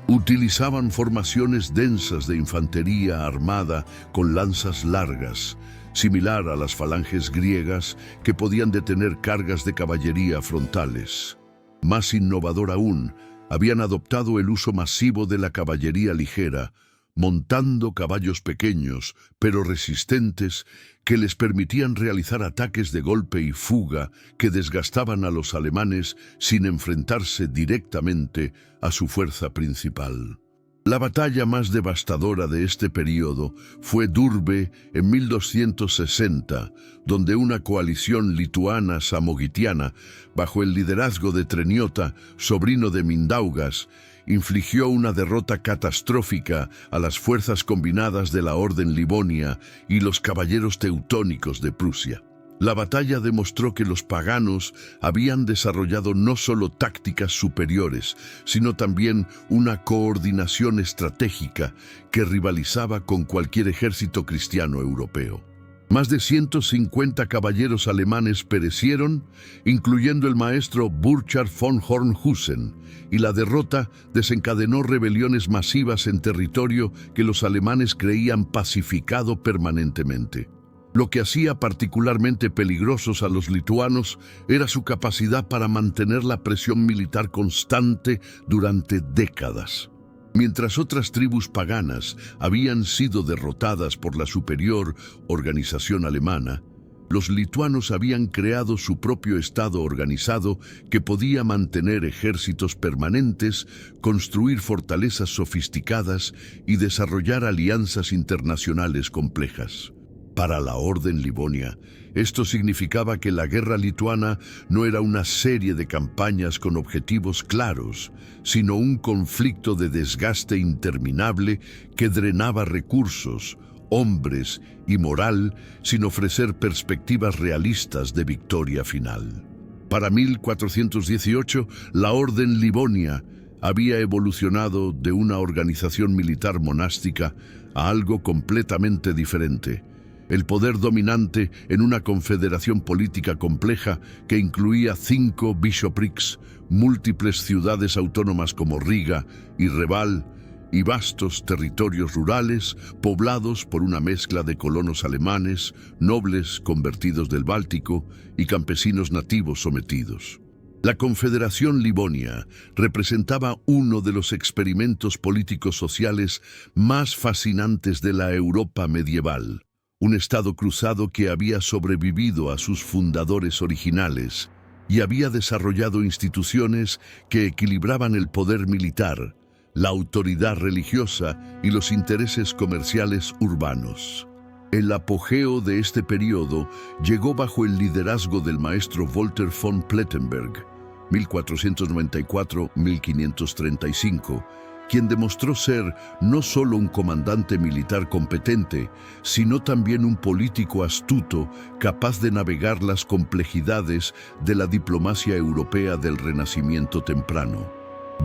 Speaker 1: Utilizaban formaciones densas de infantería armada con lanzas largas, similar a las falanges griegas que podían detener cargas de caballería frontales. Más innovador aún, habían adoptado el uso masivo de la caballería ligera, montando caballos pequeños, pero resistentes, que les permitían realizar ataques de golpe y fuga que desgastaban a los alemanes sin enfrentarse directamente a su fuerza principal. La batalla más devastadora de este período fue Durbe en 1260, donde una coalición lituana-samogitiana, bajo el liderazgo de Treniota, sobrino de Mindaugas, infligió una derrota catastrófica a las fuerzas combinadas de la Orden Livonia y los caballeros teutónicos de Prusia. La batalla demostró que los paganos habían desarrollado no solo tácticas superiores, sino también una coordinación estratégica que rivalizaba con cualquier ejército cristiano europeo. Más de 150 caballeros alemanes perecieron, incluyendo el maestro Burchard von Hornhusen, y la derrota desencadenó rebeliones masivas en territorio que los alemanes creían pacificado permanentemente. Lo que hacía particularmente peligrosos a los lituanos era su capacidad para mantener la presión militar constante durante décadas. Mientras otras tribus paganas habían sido derrotadas por la superior organización alemana, los lituanos habían creado su propio estado organizado que podía mantener ejércitos permanentes, construir fortalezas sofisticadas y desarrollar alianzas internacionales complejas. Para la Orden Livonia, esto significaba que la guerra lituana no era una serie de campañas con objetivos claros, sino un conflicto de desgaste interminable que drenaba recursos, hombres y moral sin ofrecer perspectivas realistas de victoria final. Para 1418, la Orden Livonia había evolucionado de una organización militar monástica a algo completamente diferente. El poder dominante en una confederación política compleja que incluía 5 bishoprics, múltiples ciudades autónomas como Riga y Reval, y vastos territorios rurales poblados por una mezcla de colonos alemanes, nobles convertidos del Báltico y campesinos nativos sometidos. La Confederación Livonia representaba uno de los experimentos políticos sociales más fascinantes de la Europa medieval. Un estado cruzado que había sobrevivido a sus fundadores originales y había desarrollado instituciones que equilibraban el poder militar, la autoridad religiosa y los intereses comerciales urbanos. El apogeo de este periodo llegó bajo el liderazgo del maestro Walter von Plettenberg, 1494-1535, quien demostró ser no solo un comandante militar competente, sino también un político astuto capaz de navegar las complejidades de la diplomacia europea del Renacimiento temprano.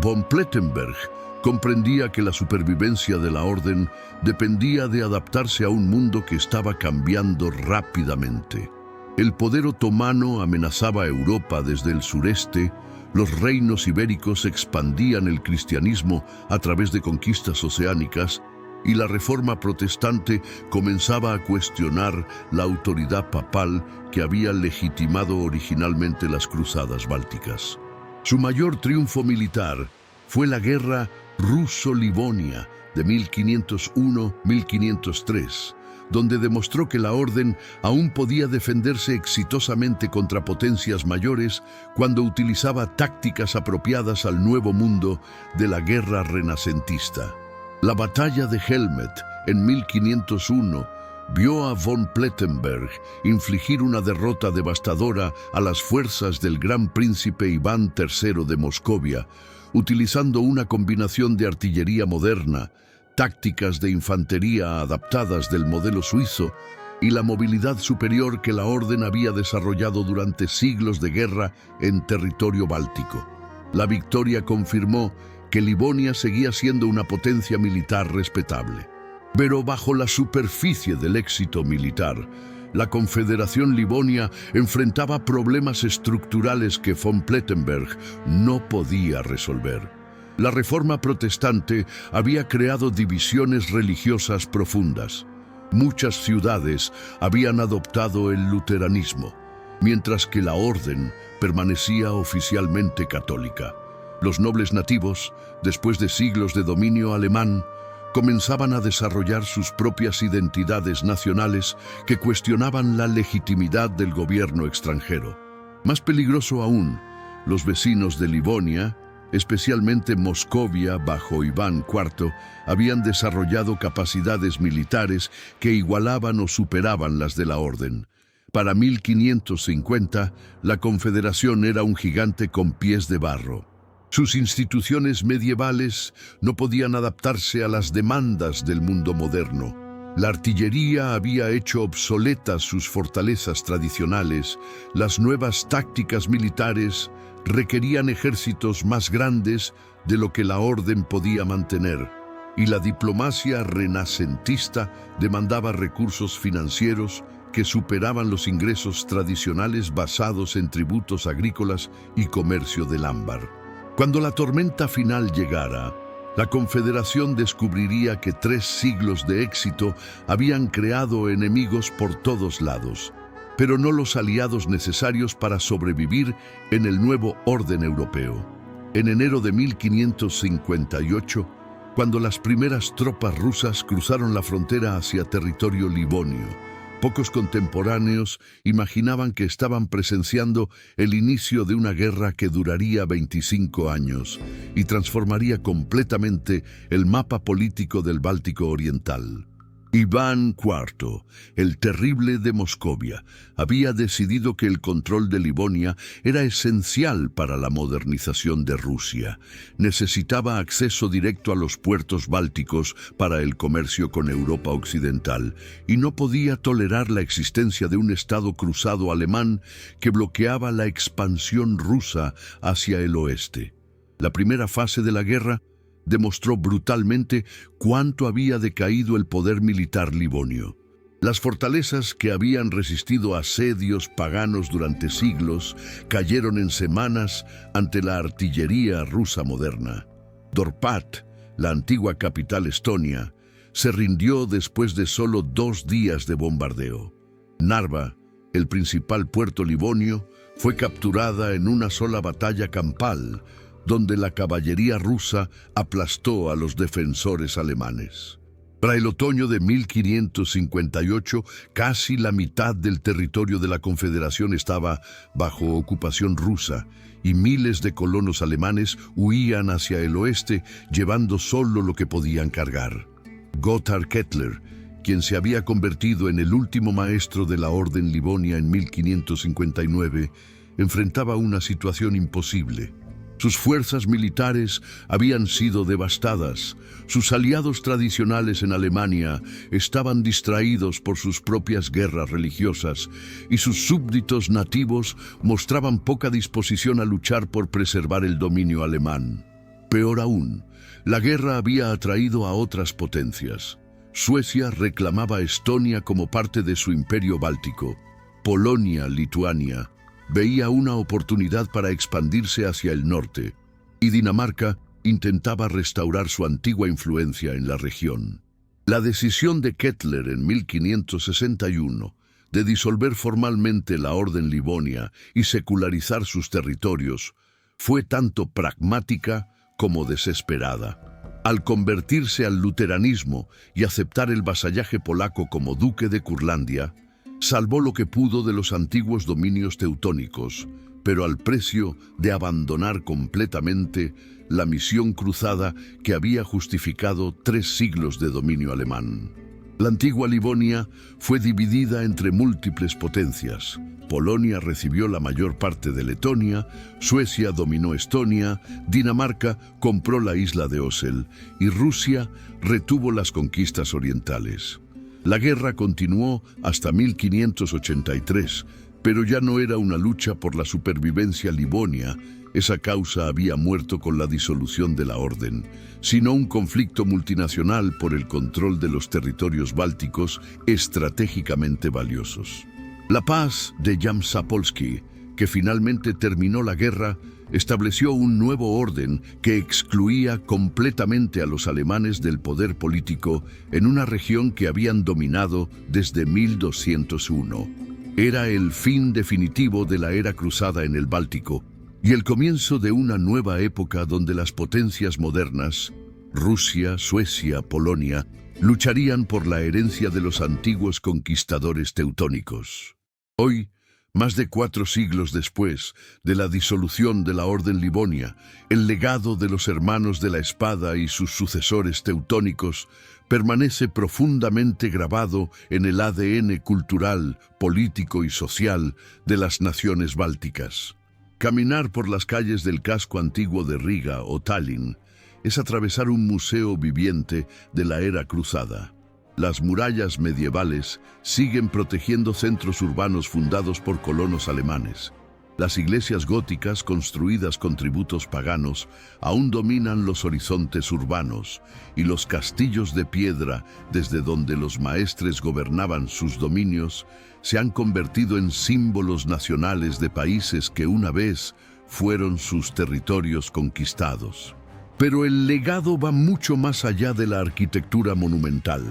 Speaker 1: Von Plettenberg comprendía que la supervivencia de la orden dependía de adaptarse a un mundo que estaba cambiando rápidamente. El poder otomano amenazaba a Europa desde el sureste, los reinos ibéricos expandían el cristianismo a través de conquistas oceánicas y la reforma protestante comenzaba a cuestionar la autoridad papal que había legitimado originalmente las cruzadas bálticas. Su mayor triunfo militar fue la Guerra Ruso-Livonia de 1501-1503, donde demostró que la orden aún podía defenderse exitosamente contra potencias mayores cuando utilizaba tácticas apropiadas al nuevo mundo de la guerra renacentista. La batalla de Helmet en 1501 vio a von Plettenberg infligir una derrota devastadora a las fuerzas del gran príncipe Iván III de Moscovia, utilizando una combinación de artillería moderna, tácticas de infantería adaptadas del modelo suizo y la movilidad superior que la orden había desarrollado durante siglos de guerra en territorio báltico. La victoria confirmó que Livonia seguía siendo una potencia militar respetable. Pero bajo la superficie del éxito militar, la Confederación Livonia enfrentaba problemas estructurales que von Plettenberg no podía resolver. La reforma protestante había creado divisiones religiosas profundas. Muchas ciudades habían adoptado el luteranismo, mientras que la orden permanecía oficialmente católica. Los nobles nativos, después de siglos de dominio alemán, comenzaban a desarrollar sus propias identidades nacionales que cuestionaban la legitimidad del gobierno extranjero. Más peligroso aún, los vecinos de Livonia, especialmente Moscovia bajo Iván IV, habían desarrollado capacidades militares que igualaban o superaban las de la orden. Para 1550, la Confederación era un gigante con pies de barro. Sus instituciones medievales no podían adaptarse a las demandas del mundo moderno. La artillería había hecho obsoletas sus fortalezas tradicionales, las nuevas tácticas militares requerían ejércitos más grandes de lo que la orden podía mantener, y la diplomacia renacentista demandaba recursos financieros que superaban los ingresos tradicionales basados en tributos agrícolas y comercio del ámbar. Cuando la tormenta final llegara, la Confederación descubriría que 3 siglos de éxito habían creado enemigos por todos lados, pero no los aliados necesarios para sobrevivir en el nuevo orden europeo. En enero de 1558, cuando las primeras tropas rusas cruzaron la frontera hacia territorio livonio, pocos contemporáneos imaginaban que estaban presenciando el inicio de una guerra que duraría 25 años y transformaría completamente el mapa político del Báltico Oriental. Iván IV, el Terrible de Moscovia, había decidido que el control de Livonia era esencial para la modernización de Rusia. Necesitaba acceso directo a los puertos bálticos para el comercio con Europa Occidental y no podía tolerar la existencia de un estado cruzado alemán que bloqueaba la expansión rusa hacia el oeste. La primera fase de la guerra demostró brutalmente cuánto había decaído el poder militar livonio. Las fortalezas que habían resistido asedios paganos durante siglos cayeron en semanas ante la artillería rusa moderna. Dorpat, la antigua capital estonia, se rindió después de solo 2 días de bombardeo. Narva, el principal puerto livonio, fue capturada en una sola batalla campal, donde la caballería rusa aplastó a los defensores alemanes. Para el otoño de 1558, casi la mitad del territorio de la Confederación estaba bajo ocupación rusa y miles de colonos alemanes huían hacia el oeste llevando solo lo que podían cargar. Gotthard Kettler, quien se había convertido en el último maestro de la Orden Livonia en 1559, enfrentaba una situación imposible. Sus fuerzas militares habían sido devastadas. Sus aliados tradicionales en Alemania estaban distraídos por sus propias guerras religiosas y sus súbditos nativos mostraban poca disposición a luchar por preservar el dominio alemán. Peor aún, la guerra había atraído a otras potencias. Suecia reclamaba a Estonia como parte de su imperio báltico. Polonia, Lituania, veía una oportunidad para expandirse hacia el norte, y Dinamarca intentaba restaurar su antigua influencia en la región. La decisión de Kettler en 1561 de disolver formalmente la Orden Livonia y secularizar sus territorios fue tanto pragmática como desesperada. Al convertirse al luteranismo y aceptar el vasallaje polaco como duque de Curlandia, salvó lo que pudo de los antiguos dominios teutónicos, pero al precio de abandonar completamente la misión cruzada que había justificado 3 siglos de dominio alemán. La antigua Livonia fue dividida entre múltiples potencias. Polonia recibió la mayor parte de Letonia, Suecia dominó Estonia, Dinamarca compró la isla de Ösel y Rusia retuvo las conquistas orientales. La guerra continuó hasta 1583, pero ya no era una lucha por la supervivencia livonia, esa causa había muerto con la disolución de la orden, sino un conflicto multinacional por el control de los territorios bálticos estratégicamente valiosos. La paz de Jan-Zapolski, que finalmente terminó la guerra, estableció un nuevo orden que excluía completamente a los alemanes del poder político en una región que habían dominado desde 1201. Era el fin definitivo de la era cruzada en el Báltico y el comienzo de una nueva época donde las potencias modernas, Rusia, Suecia, Polonia, lucharían por la herencia de los antiguos conquistadores teutónicos. Hoy, más de 4 siglos después de la disolución de la Orden Livonia, el legado de los hermanos de la espada y sus sucesores teutónicos permanece profundamente grabado en el ADN cultural, político y social de las naciones bálticas. Caminar por las calles del casco antiguo de Riga o Tallinn es atravesar un museo viviente de la era cruzada. Las murallas medievales siguen protegiendo centros urbanos fundados por colonos alemanes. Las iglesias góticas, construidas con tributos paganos, aún dominan los horizontes urbanos, y los castillos de piedra, desde donde los maestres gobernaban sus dominios, se han convertido en símbolos nacionales de países que una vez fueron sus territorios conquistados. Pero el legado va mucho más allá de la arquitectura monumental.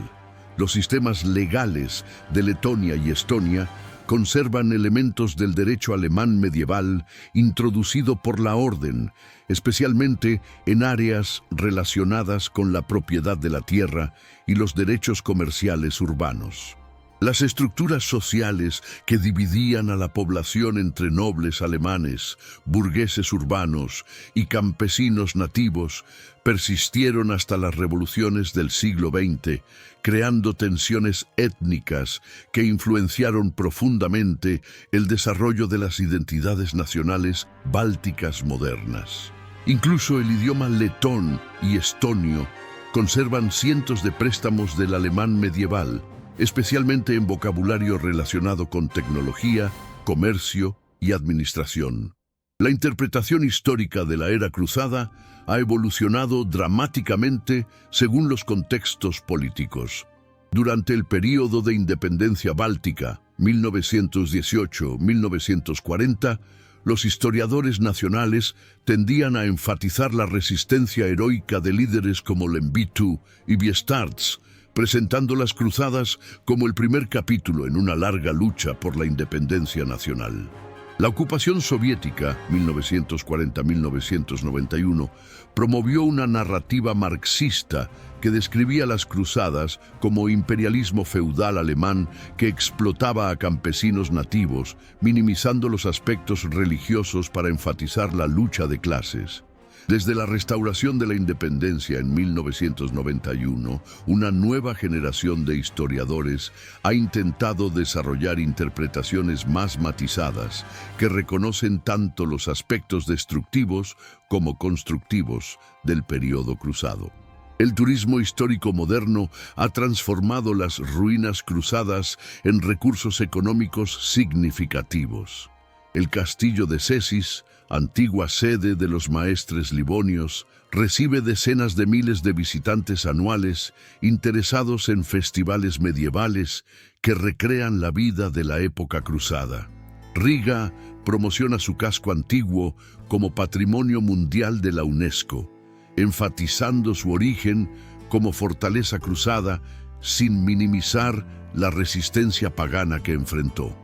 Speaker 1: Los sistemas legales de Letonia y Estonia conservan elementos del derecho alemán medieval introducido por la Orden, especialmente en áreas relacionadas con la propiedad de la tierra y los derechos comerciales urbanos. Las estructuras sociales que dividían a la población entre nobles alemanes, burgueses urbanos y campesinos nativos persistieron hasta las revoluciones del siglo XX, creando tensiones étnicas que influenciaron profundamente el desarrollo de las identidades nacionales bálticas modernas. Incluso el idioma letón y estonio conservan cientos de préstamos del alemán medieval, especialmente en vocabulario relacionado con tecnología, comercio y administración. La interpretación histórica de la era cruzada ha evolucionado dramáticamente según los contextos políticos. Durante el período de independencia báltica, 1918-1940, los historiadores nacionales tendían a enfatizar la resistencia heroica de líderes como Lembitu y Biestarz, presentando las cruzadas como el primer capítulo en una larga lucha por la independencia nacional. La ocupación soviética, 1940-1991, promovió una narrativa marxista que describía las cruzadas como imperialismo feudal alemán que explotaba a campesinos nativos, minimizando los aspectos religiosos para enfatizar la lucha de clases. Desde la restauración de la independencia en 1991, una nueva generación de historiadores ha intentado desarrollar interpretaciones más matizadas que reconocen tanto los aspectos destructivos como constructivos del periodo cruzado. El turismo histórico moderno ha transformado las ruinas cruzadas en recursos económicos significativos. El castillo de Cesis, antigua sede de los maestres livonios, recibe decenas de miles de visitantes anuales interesados en festivales medievales que recrean la vida de la época cruzada. Riga promociona su casco antiguo como Patrimonio Mundial de la UNESCO, enfatizando su origen como fortaleza cruzada sin minimizar la resistencia pagana que enfrentó.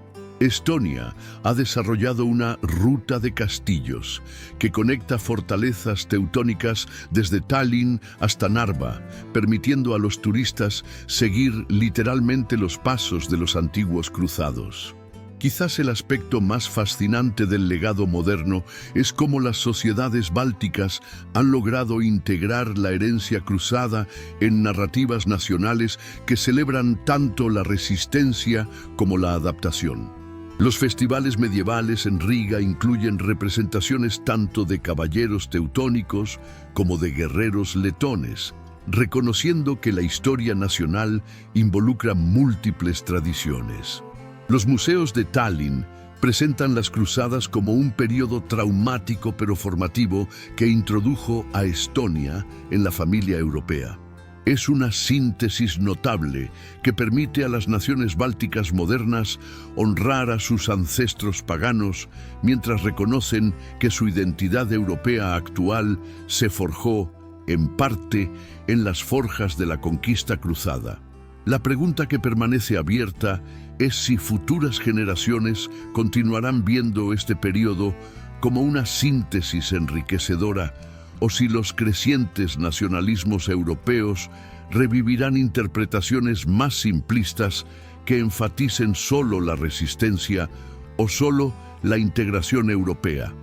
Speaker 1: Estonia ha desarrollado una ruta de castillos que conecta fortalezas teutónicas desde Tallinn hasta Narva, permitiendo a los turistas seguir literalmente los pasos de los antiguos cruzados. Quizás el aspecto más fascinante del legado moderno es cómo las sociedades bálticas han logrado integrar la herencia cruzada en narrativas nacionales que celebran tanto la resistencia como la adaptación. Los festivales medievales en Riga incluyen representaciones tanto de caballeros teutónicos como de guerreros letones, reconociendo que la historia nacional involucra múltiples tradiciones. Los museos de Tallinn presentan las cruzadas como un periodo traumático pero formativo que introdujo a Estonia en la familia europea. Es una síntesis notable que permite a las naciones bálticas modernas honrar a sus ancestros paganos mientras reconocen que su identidad europea actual se forjó, en parte, en las forjas de la conquista cruzada. La pregunta que permanece abierta es si futuras generaciones continuarán viendo este periodo como una síntesis enriquecedora o si los crecientes nacionalismos europeos revivirán interpretaciones más simplistas que enfaticen solo la resistencia o solo la integración europea.